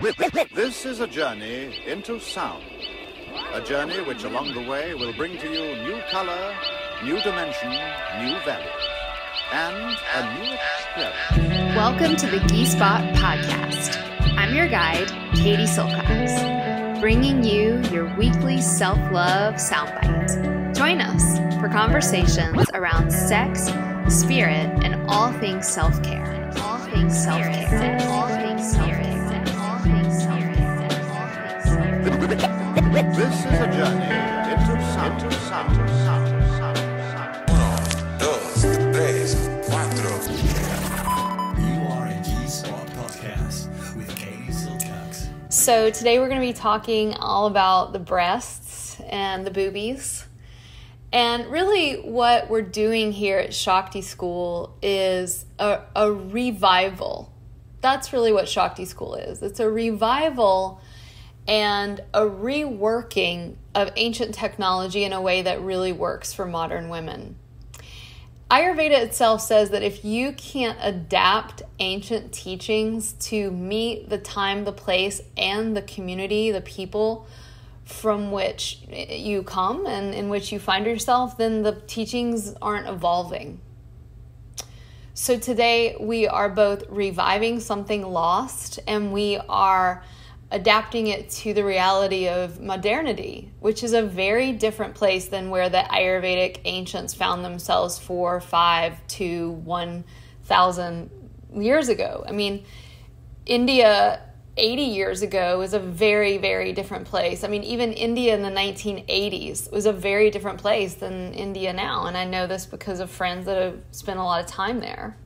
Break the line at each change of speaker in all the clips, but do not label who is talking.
This is a journey into sound. A journey which along the way will bring to you new color, new dimension, new values, and a new experience.
Welcome to the G-Spot Podcast. I'm your guide, Katie Silcox, bringing you your weekly self-love soundbite. Join us for conversations around sex, spirit, and all things self-care. All things self-care. All things self-care.
This is a journey into sound.
Uno, dos, tres, cuatro.
You are a G-Spot Podcast with Katie Silcox.
So today we're going to be talking all about the breasts and the boobies. And really what we're doing here at Shakti School is a revival. That's really what Shakti School is. It's a revival and a reworking of ancient technology in a way that really works for modern women. Ayurveda itself says that if you can't adapt ancient teachings to meet the time, the place, and the community, the people from which you come and in which you find yourself, then the teachings aren't evolving. So today we are both reviving something lost and we are adapting it to the reality of modernity, which is a very different place than where the Ayurvedic ancients found themselves 4, 5 to 1,000 years ago. I mean, India 80 years ago was a very, very different place. I mean, even India in the 1980s was a very different place than India now. And I know this because of friends that have spent a lot of time there.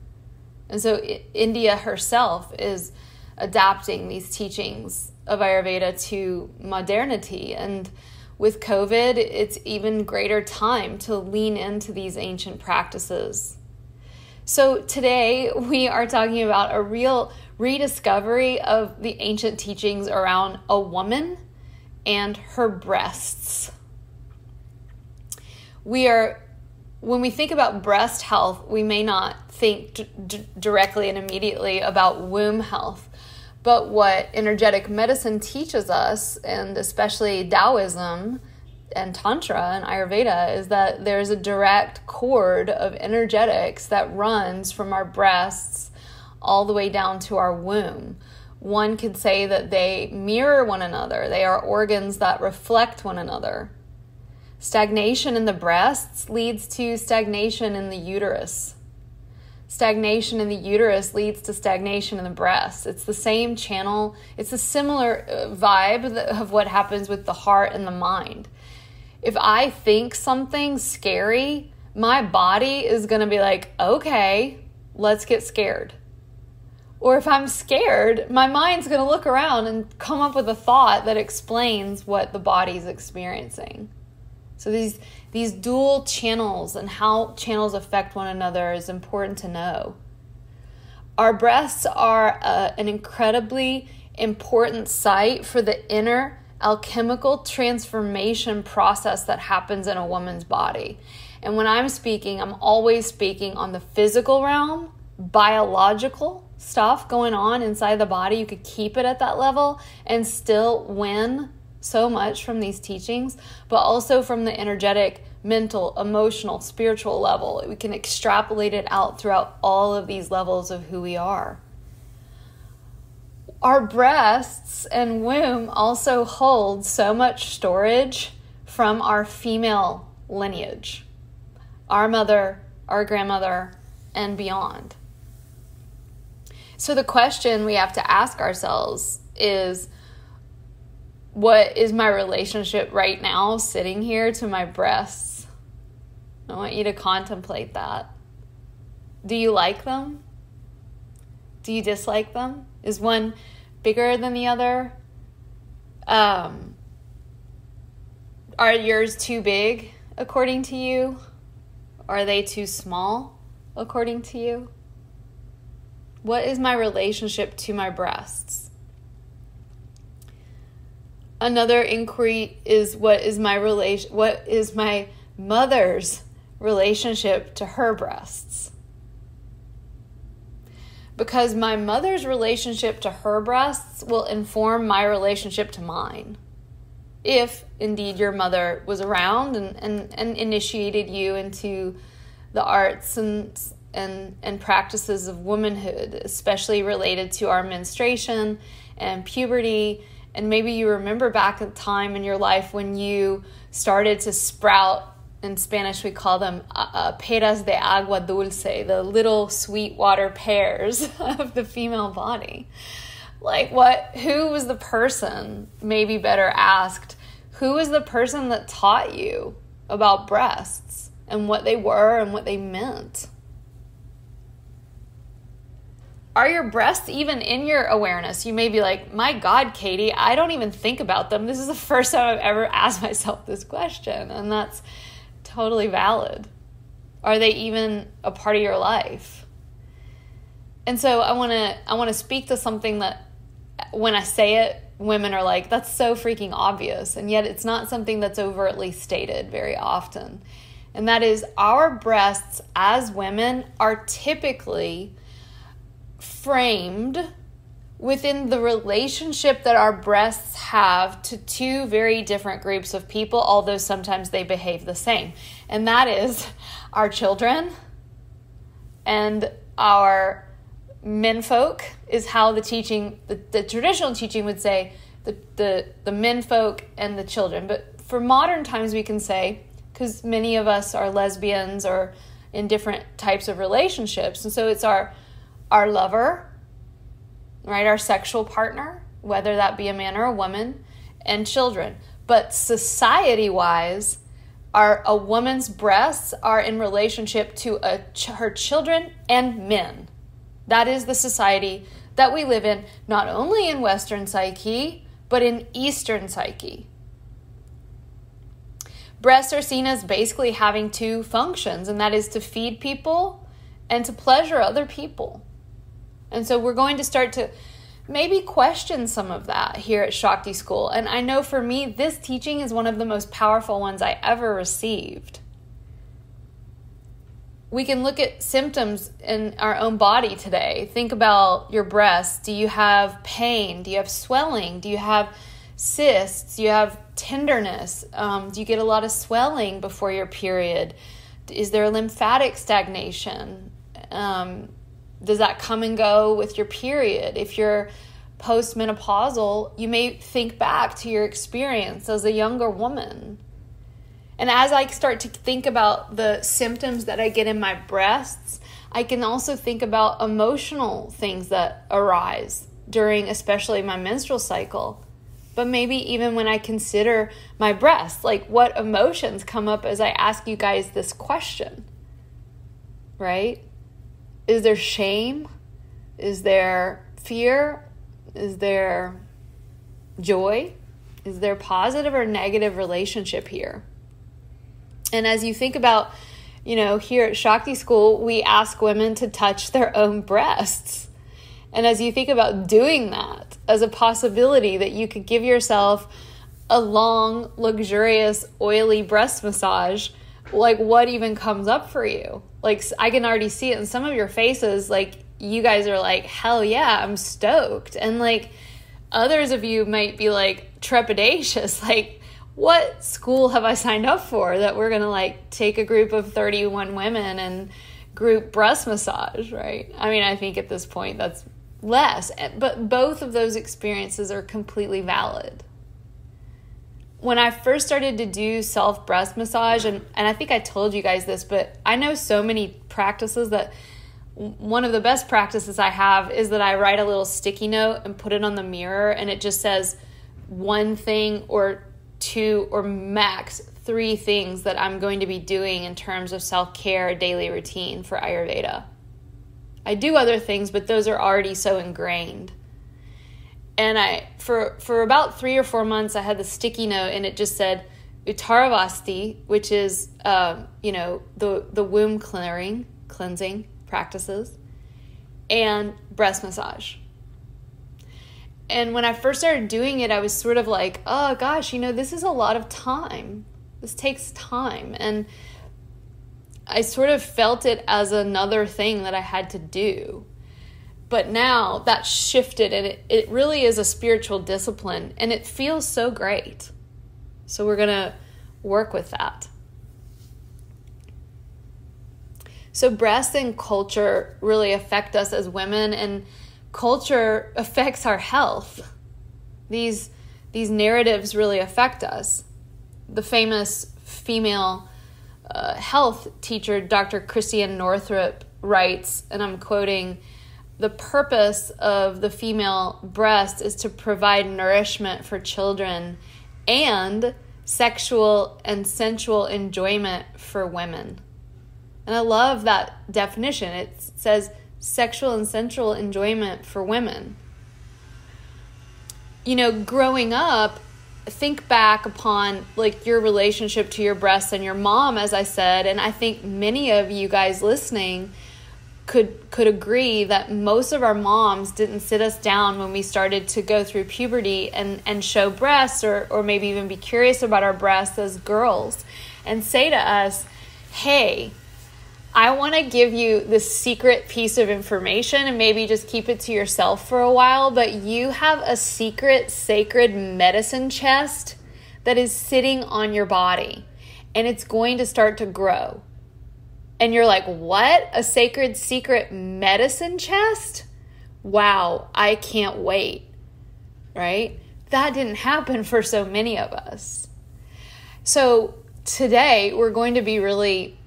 And so India herself is adapting these teachings of Ayurveda to modernity. And with COVID, it's even greater time to lean into these ancient practices. So today we are talking about a real rediscovery of the ancient teachings around a woman and her breasts. When we think about breast health, we may not think directly and immediately about womb health. But what energetic medicine teaches us, and especially Taoism and Tantra and Ayurveda, is that there's a direct cord of energetics that runs from our breasts all the way down to our womb. One could say that they mirror one another. They are organs that reflect one another. Stagnation in the breasts leads to stagnation in the uterus. Stagnation in the uterus leads to stagnation in the breast. It's the same channel. It's a similar vibe of what happens with the heart and the mind. If I think something's scary, my body is going to be like, okay, let's get scared. Or if I'm scared, my mind's going to look around and come up with a thought that explains what the body's experiencing. So these dual channels and how channels affect one another is important to know. Our breasts are an incredibly important site for the inner alchemical transformation process that happens in a woman's body. And when I'm speaking, I'm always speaking on the physical realm, biological stuff going on inside the body. You could keep it at that level and still win so much from these teachings, but also from the energetic, mental, emotional, spiritual level. We can extrapolate it out throughout all of these levels of who we are. Our breasts and womb also hold so much storage from our female lineage, our mother, our grandmother, and beyond. So the question we have to ask ourselves is, what is my relationship right now sitting here to my breasts? I want you to contemplate that. Do you like them? Do you dislike them? Is one bigger than the other? Are yours too big according to you? Are they too small according to you? What is my relationship to my breasts? Another inquiry is what is my mother's relationship to her breasts? because my mother's relationship to her breasts will inform my relationship to mine. If indeed your mother was around and initiated you into the arts and practices of womanhood, especially related to our menstruation and puberty. And maybe you remember back a time in your life when you started to sprout. In Spanish, we call them peras de agua dulce, the little sweet water pears of the female body. Like who was the person, maybe better asked, who was the person that taught you about breasts and what they were and what they meant? Are your breasts even in your awareness? You may be like, my God, Katie, I don't even think about them. This is the first time I've ever asked myself this question. And that's totally valid. Are they even a part of your life? And so I want to speak to something that when I say it, women are like, that's so freaking obvious. And yet it's not something that's overtly stated very often. And that is, our breasts as women are typically framed within the relationship that our breasts have to two very different groups of people, although sometimes they behave the same. And that is our children and our menfolk, is how the teaching, the traditional teaching would say, the menfolk and the children. But for modern times we can say, because many of us are lesbians or in different types of relationships, and so it's our lover, right? Our sexual partner, whether that be a man or a woman, and children. But society-wise, a woman's breasts are in relationship to her children and men. That is the society that we live in, not only in Western psyche, but in Eastern psyche. Breasts are seen as basically having two functions, and that is to feed people and to pleasure other people. And so we're going to start to maybe question some of that here at Shakti School. And I know for me, this teaching is one of the most powerful ones I ever received. We can look at symptoms in our own body today. Think about your breasts. Do you have pain? Do you have swelling? Do you have cysts? Do you have tenderness? Do you get a lot of swelling before your period? Is there a lymphatic stagnation? Does that come and go with your period? If you're postmenopausal, you may think back to your experience as a younger woman. And as I start to think about the symptoms that I get in my breasts, I can also think about emotional things that arise during especially my menstrual cycle. But maybe even when I consider my breasts, like what emotions come up as I ask you guys this question, right? Is there shame? Is there fear? Is there joy? Is there positive or negative relationship here? And as you think about, here at Shakti School, we ask women to touch their own breasts. And as you think about doing that as a possibility that you could give yourself a long, luxurious, oily breast massage, like what even comes up for you? Like, I can already see it in some of your faces. Like, you guys are like, hell yeah, I'm stoked. And like, others of you might be like trepidatious. Like, what school have I signed up for that we're going to like take a group of 31 women and group breast massage, right? I mean, I think at this point that's less. But both of those experiences are completely valid. When I first started to do self breast massage, and I think I told you guys this, but I know so many practices that one of the best practices I have is that I write a little sticky note and put it on the mirror, and it just says one thing or two or max 3 things that I'm going to be doing in terms of self-care daily routine for Ayurveda. I do other things, but those are already so ingrained. And for about 3 or 4 months, I had the sticky note, and it just said Uttaravasti, which is the womb cleansing practices, and breast massage. And when I first started doing it, I was sort of like, oh gosh, this is a lot of time. This takes time, and I sort of felt it as another thing that I had to do. But now that's shifted, and it really is a spiritual discipline, and it feels so great. So we're going to work with that. So breasts and culture really affect us as women, and culture affects our health. These narratives really affect us. The famous female health teacher, Dr. Christiane Northrup, writes, and I'm quoting, "The purpose of the female breast is to provide nourishment for children and sexual and sensual enjoyment for women." And I love that definition. It says sexual and sensual enjoyment for women. You know, growing up, think back upon like your relationship to your breasts and your mom, as I said, and I think many of you guys listening could agree that most of our moms didn't sit us down when we started to go through puberty and show breasts or maybe even be curious about our breasts as girls and say to us, "Hey, I want to give you this secret piece of information, and maybe just keep it to yourself for a while, but you have a secret, sacred medicine chest that is sitting on your body, and it's going to start to grow." And you're like, "What? A sacred, secret medicine chest? Wow, I can't wait." Right? That didn't happen for so many of us. So today we're going to be really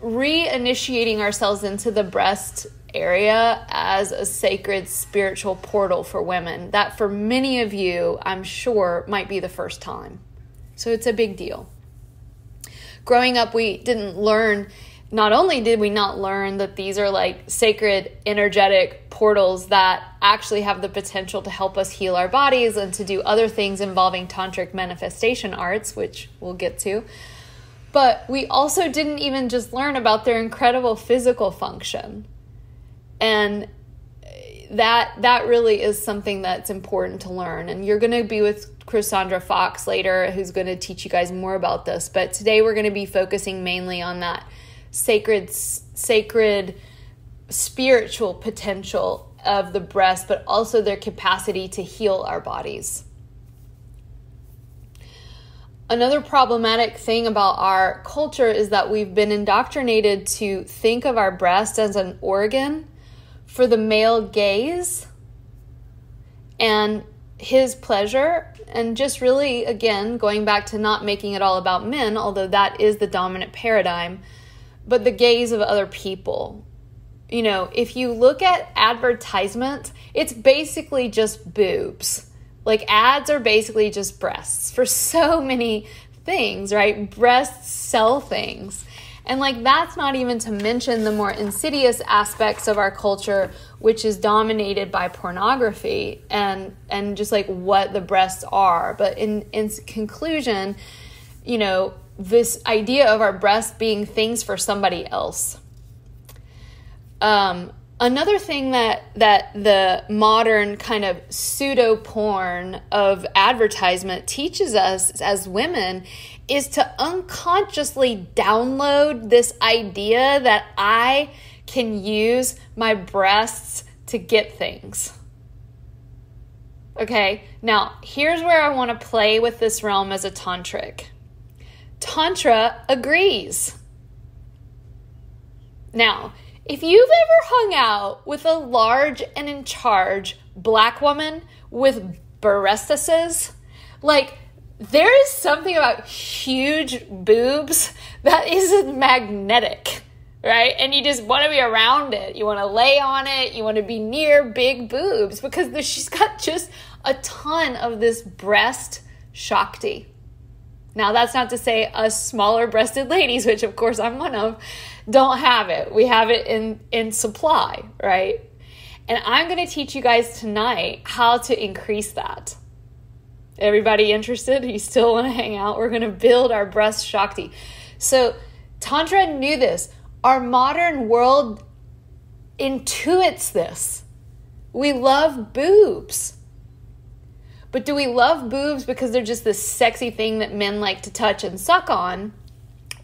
reinitiating ourselves into the breast area as a sacred spiritual portal for women. That for many of you, I'm sure, might be the first time. So it's a big deal. Growing up, we didn't learn, not only did we not learn that these are like sacred energetic portals that actually have the potential to help us heal our bodies and to do other things involving tantric manifestation arts, which we'll get to, but we also didn't even just learn about their incredible physical function. And that really is something that's important to learn. And you're going to be with Cassandra Fox later, who's going to teach you guys more about this. But today we're going to be focusing mainly on that sacred spiritual potential of the breast, but also their capacity to heal our bodies. Another problematic thing about our culture is that we've been indoctrinated to think of our breast as an organ for the male gaze and his pleasure, and just really, again, going back to not making it all about men, although that is the dominant paradigm, but the gaze of other people. You know, if you look at advertisements, it's basically just boobs. Like ads are basically just breasts for so many things, right? Breasts sell things. And like that's not even to mention the more insidious aspects of our culture, which is dominated by pornography and just like what the breasts are. But in conclusion, you know, this idea of our breasts being things for somebody else. Another thing that the modern kind of pseudo porn of advertisement teaches us as women is to unconsciously download this idea that I can use my breasts to get things. Okay, now here's where I want to play with this realm as a tantric. Tantra agrees. Now, if you've ever hung out with a large and in charge black woman with breastises, like there is something about huge boobs that is magnetic, right? And you just want to be around it. You want to lay on it. You want to be near big boobs because she's got just a ton of this breast Shakti. Now, that's not to say us smaller breasted ladies, which of course I'm one of, don't have it. We have it in supply, right? And I'm going to teach you guys tonight how to increase that. Everybody interested? You still want to hang out? We're going to build our breast Shakti. So Tantra knew this. Our modern world intuits this. We love boobs. But do we love boobs because they're just this sexy thing that men like to touch and suck on?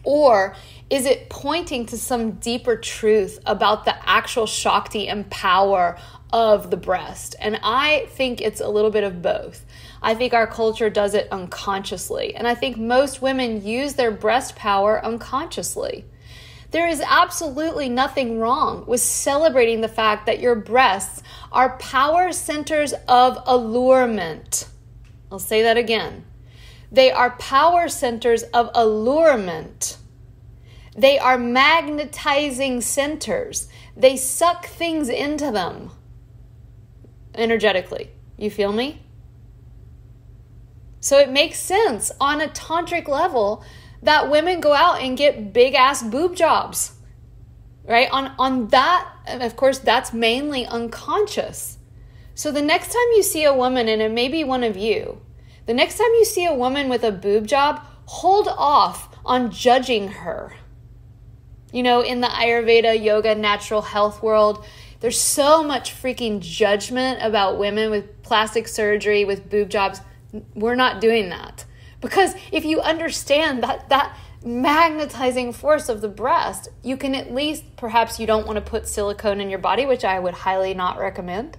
Or is it pointing to some deeper truth about the actual Shakti and power of the breast? And I think it's a little bit of both. I think our culture does it unconsciously. And I think most women use their breast power unconsciously. There is absolutely nothing wrong with celebrating the fact that your breasts are power centers of allurement. I'll say that again. They are power centers of allurement. They are magnetizing centers. They suck things into them energetically. You feel me? So it makes sense on a tantric level that women go out and get big ass boob jobs, right? On that, and of course, that's mainly unconscious. So the next time you see a woman, and it may be one of you, the next time you see a woman with a boob job, hold off on judging her. You know, in the Ayurveda, yoga, natural health world, there's so much freaking judgment about women with plastic surgery, with boob jobs. We're not doing that. Because if you understand that magnetizing force of the breast, you can at least, perhaps you don't want to put silicone in your body, which I would highly not recommend,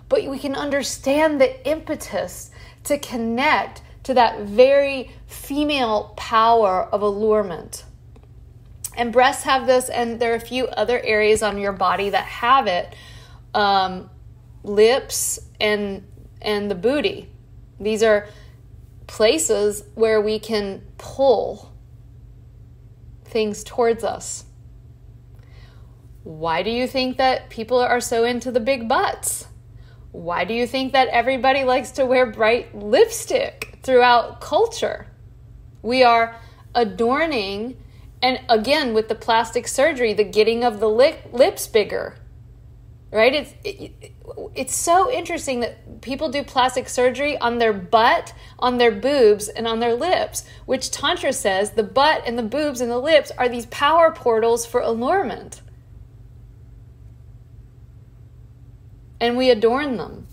but we can understand the impetus to connect to that very female power of allurement. And breasts have this, and there are a few other areas on your body that have it. Lips and the booty. These are places where we can pull things towards us. Why do you think that people are so into the big butts? Why do you think that everybody likes to wear bright lipstick throughout culture? We are adorning, and again, with the plastic surgery, the getting of the lips bigger, right? It's so interesting that people do plastic surgery on their butt, on their boobs, and on their lips, which Tantra says the butt and the boobs and the lips are these power portals for allurement. And we adorn them.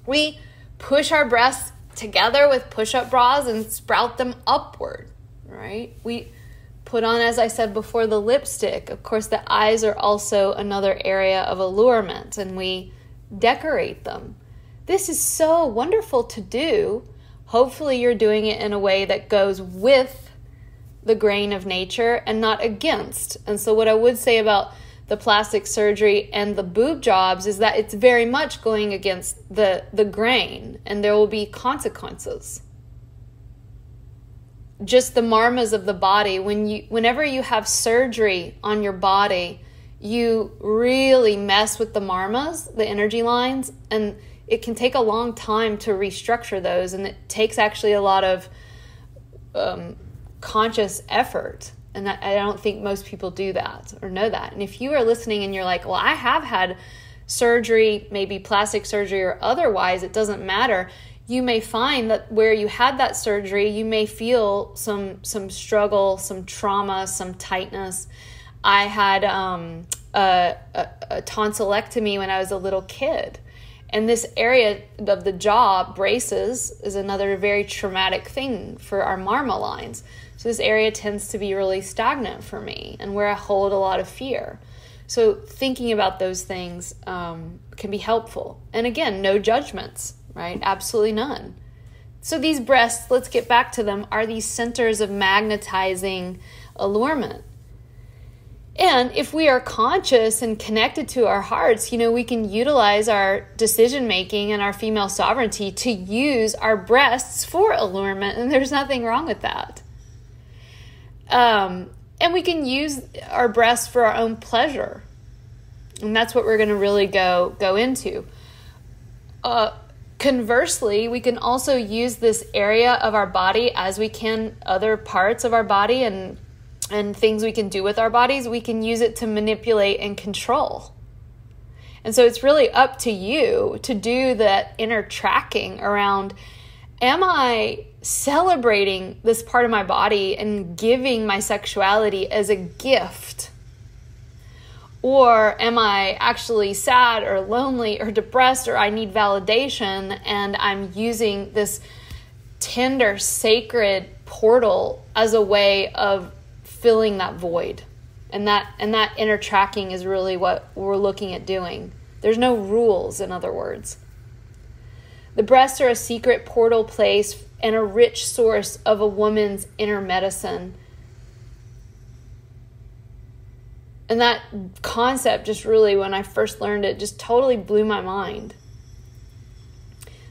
We push our breasts together with push-up bras and sprout them upward, right? We put on, as I said before, the lipstick. Of course, the eyes are also another area of allurement, and we decorate them. This is so wonderful to do. Hopefully you're doing it in a way that goes with the grain of nature and not against. And so what I would say about the plastic surgery and the boob jobs is that it's very much going against the grain, and there will be consequences. Just the marmas of the body. Whenever you have surgery on your body, you really mess with the marmas, the energy lines, and it can take a long time to restructure those, and it takes actually a lot of conscious effort. And I don't think most people do that or know that. And if you are listening and you're like, well, I have had surgery, maybe plastic surgery or otherwise, it doesn't matter. You may find that where you had that surgery, you may feel some struggle, some trauma, some tightness. I had a tonsillectomy when I was a little kid. And this area of the jaw, braces, is another very traumatic thing for our marma lines. So this area tends to be really stagnant for me and where I hold a lot of fear. So thinking about those things can be helpful. And again, no judgments, right? Absolutely none. So these breasts, let's get back to them, are these centers of magnetizing allurement. And if we are conscious and connected to our hearts, we can utilize our decision-making and our female sovereignty to use our breasts for allurement, and there's nothing wrong with that. And we can use our breasts for our own pleasure. And that's what we're going to really go into. Conversely, we can also use this area of our body as we can other parts of our body and things we can do with our bodies. We can use it to manipulate and control. And so it's really up to you to do that inner tracking around, am I celebrating this part of my body and giving my sexuality as a gift? Or am I actually sad or lonely or depressed, or I need validation, and I'm using this tender, sacred portal as a way of filling that void. And that inner tracking is really what we're looking at doing. There's no rules, in other words. The breasts are a secret portal place and a rich source of a woman's inner medicine. And that concept just really, when I first learned it, just totally blew my mind.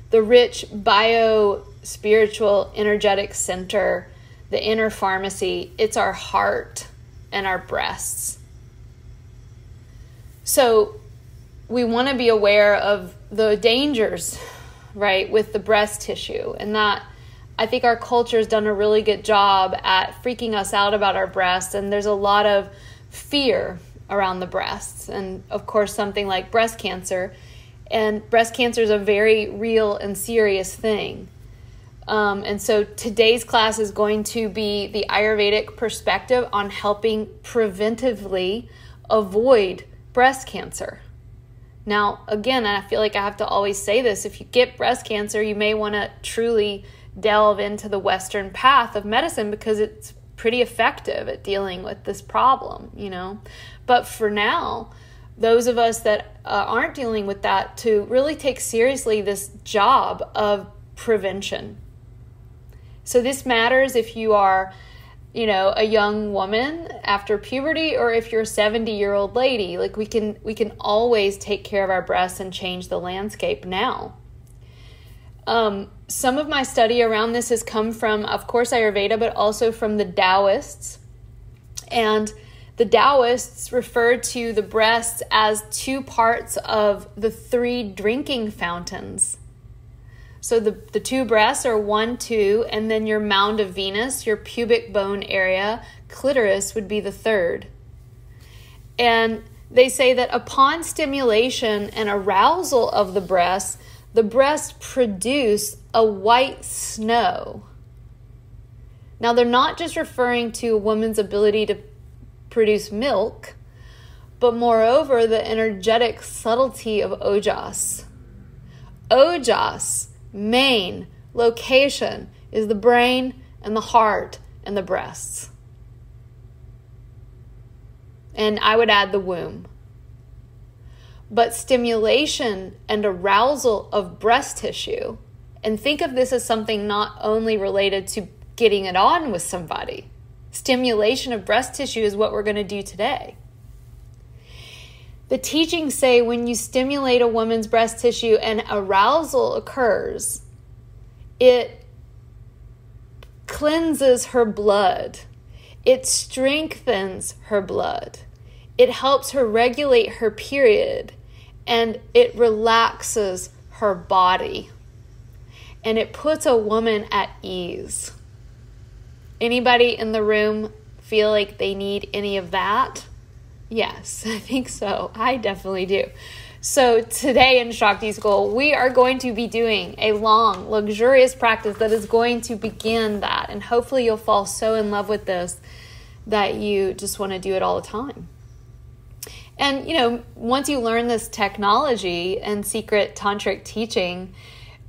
The rich bio-spiritual energetic center, the inner pharmacy, it's our heart and our breasts. So we want to be aware of the dangers, right, with the breast tissue. And that, I think our culture has done a really good job at freaking us out about our breasts. And there's a lot of fear around the breasts. And of course, something like breast cancer. And breast cancer is a very real and serious thing. And so today's class is going to be the Ayurvedic perspective on helping preventively avoid breast cancer. Now, again, I feel like I have to always say this, if you get breast cancer, you may want to truly delve into the Western path of medicine because it's pretty effective at dealing with this problem, you know. But for now, those of us that aren't dealing with that, to really take seriously this job of prevention. So this matters if you are, you know, a young woman after puberty, or if you're a 70-year-old lady. Like we can always take care of our breasts and change the landscape now. Some of my study around this has come from, of course, Ayurveda, but also from the Taoists. And the Taoists referred to the breasts as two parts of the three drinking fountains. So the two breasts are 1, 2, and then your mound of Venus, your pubic bone area, clitoris would be the third. And they say that upon stimulation and arousal of the breasts produce a white snow. Now, they're not just referring to a woman's ability to produce milk, but moreover, the energetic subtlety of ojas. Ojas, main location, is the brain and the heart and the breasts. And I would add the womb. But stimulation and arousal of breast tissue, and think of this as something not only related to getting it on with somebody. Stimulation of breast tissue is what we're going to do today. The teachings say when you stimulate a woman's breast tissue and arousal occurs, it cleanses her blood. It strengthens her blood. It helps her regulate her period, and it relaxes her body. And it puts a woman at ease. Anybody in the room feel like they need any of that? Yes, I think so. I definitely do. So today in Shakti School, we are going to be doing a long, luxurious practice that is going to begin that. And hopefully you'll fall so in love with this that you just want to do it all the time. And, you know, once you learn this technology and secret tantric teaching,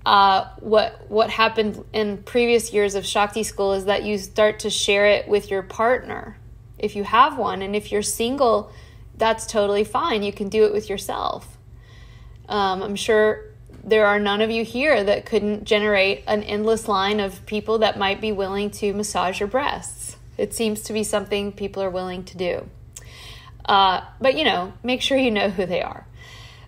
what happened in previous years of Shakti School is that you start to share it with your partner, if you have one. And if you're single, that's totally fine. You can do it with yourself. I'm sure there are none of you here that couldn't generate an endless line of people that might be willing to massage your breasts. It seems to be something people are willing to do. But, you know, make sure you know who they are.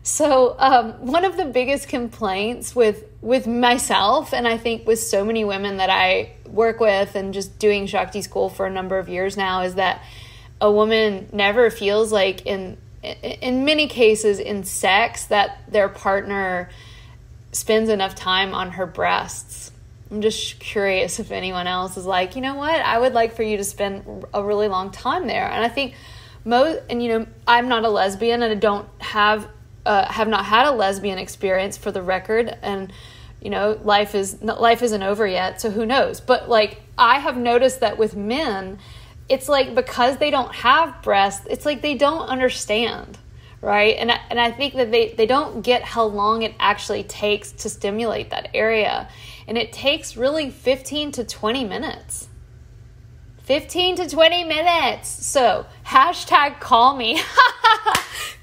So one of the biggest complaints with myself, and I think with so many women that I work with and just doing Shakti School for a number of years now, is that a woman never feels like in many cases in sex that their partner spends enough time on her breasts. I'm just curious if anyone else is like, you know what, I would like for you to spend a really long time there. And I think and you know, I'm not a lesbian, and I don't have not had a lesbian experience, for the record, and you know, life isn't over yet, so who knows. But like, I have noticed that with men, it's like because they don't have breasts, it's like they don't understand, right? And I think that they don't get how long it actually takes to stimulate that area, and it takes really 15 to 20 minutes. 15 to 20 minutes. So hashtag call me.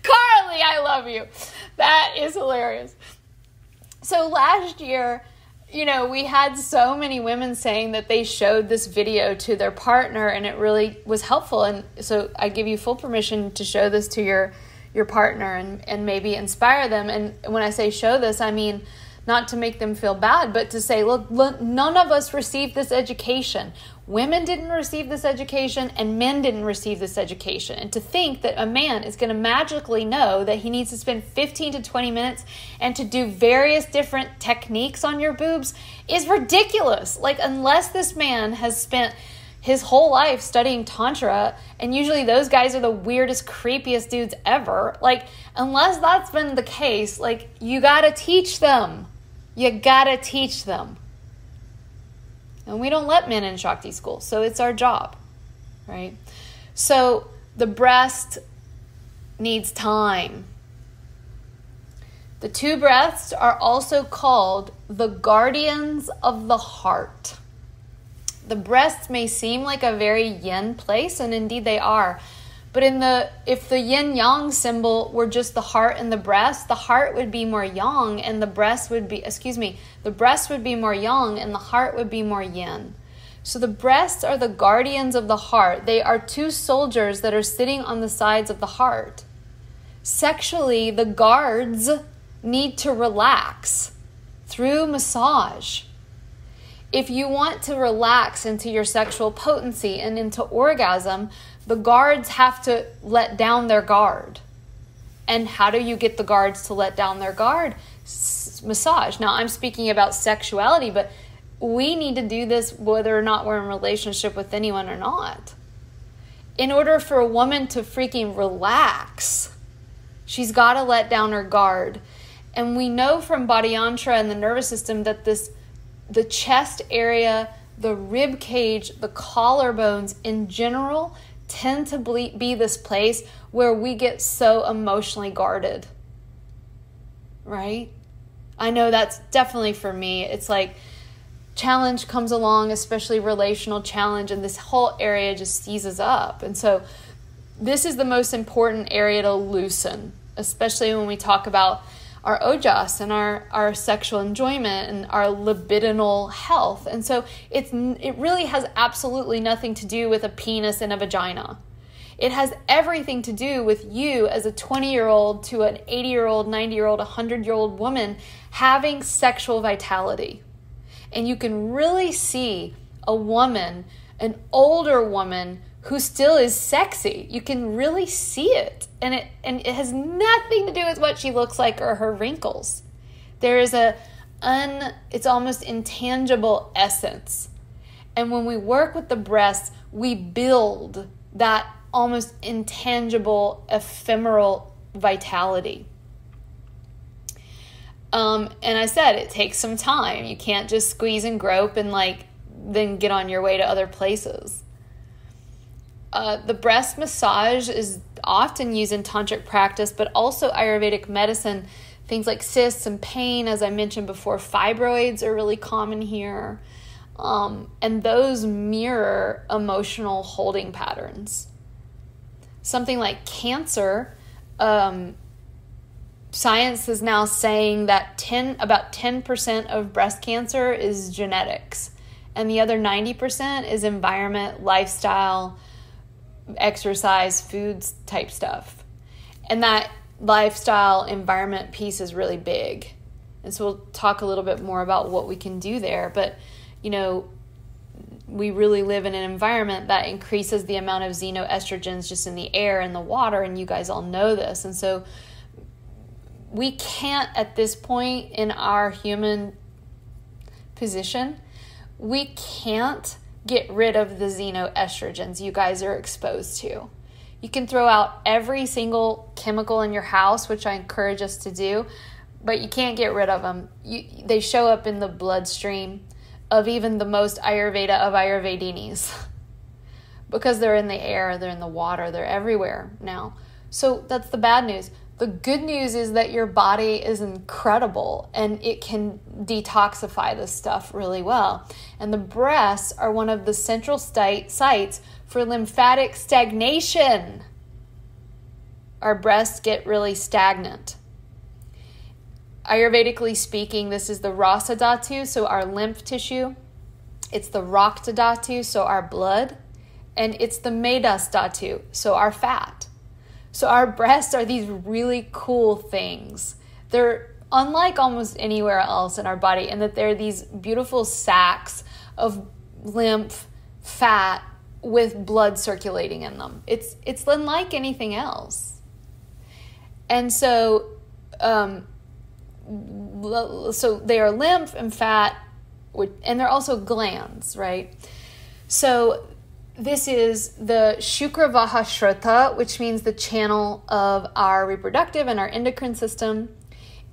Carly, I love you. That is hilarious. So last year, we had so many women saying that they showed this video to their partner and it really was helpful. And so I give you full permission to show this to your partner and maybe inspire them. And when I say show this, I mean not to make them feel bad, but to say, look, none of us received this education. Women didn't receive this education and men didn't receive this education. And to think that a man is going to magically know that he needs to spend 15 to 20 minutes and to do various different techniques on your boobs is ridiculous. Like, unless this man has spent his whole life studying Tantra, and usually those guys are the weirdest, creepiest dudes ever. Like, unless that's been the case, like, you got to teach them. You got to teach them. And we don't let men in Shakti school, so it's our job, right? So the breast needs time. The two breasts are also called the guardians of the heart. The breasts may seem like a very yin place, and indeed they are. But if the yin-yang symbol were just the heart and the heart would be more yang and the breast would be more yang and the heart would be more yin. So the breasts are the guardians of the heart. They are two soldiers that are sitting on the sides of the heart. Sexually, the guards need to relax through massage. If you want to relax into your sexual potency and into orgasm, the guards have to let down their guard. And how do you get the guards to let down their guard? Massage. Now, I'm speaking about sexuality, but we need to do this whether or not we're in a relationship with anyone or not. In order for a woman to freaking relax, she's got to let down her guard. And we know from body yantra and the nervous system that the chest area, the rib cage, the collarbones in general tend to be this place where we get so emotionally guarded, right? I know that's definitely for me. It's like challenge comes along, especially relational challenge, and this whole area just seizes up. And so this is the most important area to loosen, especially when we talk about our ojas and our sexual enjoyment and our libidinal health. And so it really has absolutely nothing to do with a penis and a vagina. It has everything to do with you as a 20-year-old to an 80-year-old, 90-year-old, 100-year-old woman having sexual vitality. And you can really see a woman, an older woman, who still is sexy. You can really see it. And it has nothing to do with what she looks like or her wrinkles. There is it's almost intangible essence. And when we work with the breasts, we build that almost intangible, ephemeral vitality. And I said, it takes some time. You can't just squeeze and grope and then get on your way to other places. The breast massage is often used in tantric practice, but also Ayurvedic medicine. Things like cysts and pain, as I mentioned before, fibroids are really common here. And those mirror emotional holding patterns. Something like cancer, science is now saying that about 10% of breast cancer is genetics, and the other 90% is environment, lifestyle, exercise, foods type stuff. And that lifestyle environment piece is really big. And so we'll talk a little bit more about what we can do there. But, we really live in an environment that increases the amount of xenoestrogens just in the air and the water, and you guys all know this. And so we can't, at this point in our human position, we can't get rid of the xenoestrogens you guys are exposed to. You can throw out every single chemical in your house, which I encourage us to do, but you can't get rid of them. They show up in the bloodstream of even the most Ayurveda of Ayurvedinis because they're in the air, they're in the water, they're everywhere now. So that's the bad news. The good news is that your body is incredible and it can detoxify this stuff really well. And the breasts are one of the central sites for lymphatic stagnation. Our breasts get really stagnant. Ayurvedically speaking, this is the Rasa Dhatu, so our lymph tissue. It's the Rakta Dhatu, so our blood. And it's the Medas Dhatu, so our fat. So our breasts are these really cool things. They're unlike almost anywhere else in our body in that they're these beautiful sacs of lymph, fat, with blood circulating in them. It's unlike anything else. And so they are lymph and fat, and they're also glands, right? So this is the Shukra Vahashrota, which means the channel of our reproductive and our endocrine system.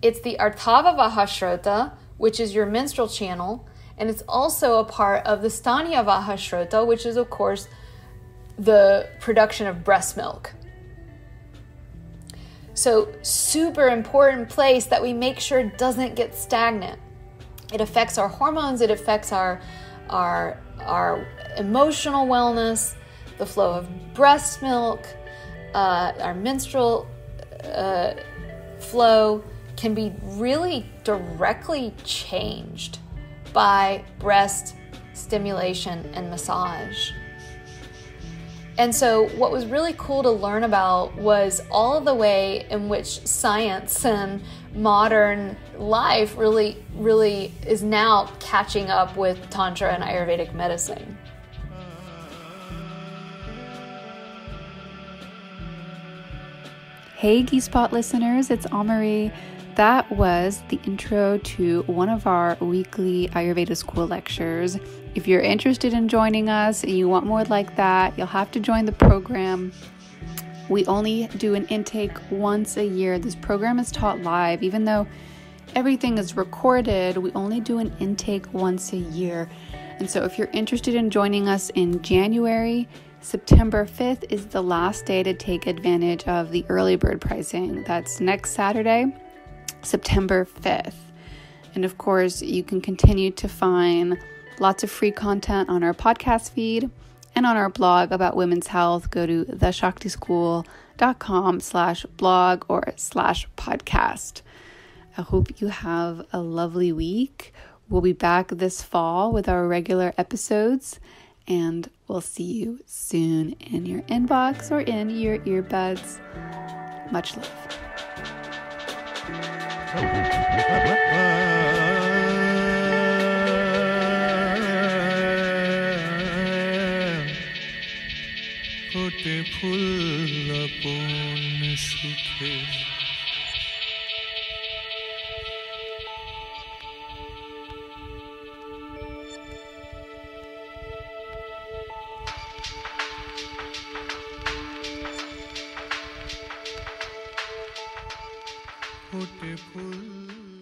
It's the Arthava Vahashrota, which is your menstrual channel. And it's also a part of the Stanya Vahashrota, which is, of course, the production of breast milk. So super important place that we make sure doesn't get stagnant. It affects our hormones. It affects our emotional wellness, the flow of breast milk, our menstrual flow can be really directly changed by breast stimulation and massage. And so what was really cool to learn about was all of the way in which science and modern life really is now catching up with Tantra and Ayurvedic medicine.
Hey Geek Spot listeners, it's Amari. That was the intro to one of our weekly Ayurveda school lectures. If you're interested in joining us and you want more like that, you'll have to join the program. We only do an intake once a year. This program is taught live. Even though everything is recorded, we only do an intake once a year. And so if you're interested in joining us in January, September 5th is the last day to take advantage of the early bird pricing. That's next Saturday, September 5th. And of course, you can continue to find lots of free content on our podcast feed and on our blog about women's health. Go to theshaktischool.com/blog or /podcast. I hope you have a lovely week. We'll be back this fall with our regular episodes, and we'll see you soon in your inbox or in your earbuds. Much love.
Fote phul apon sukhe fote phul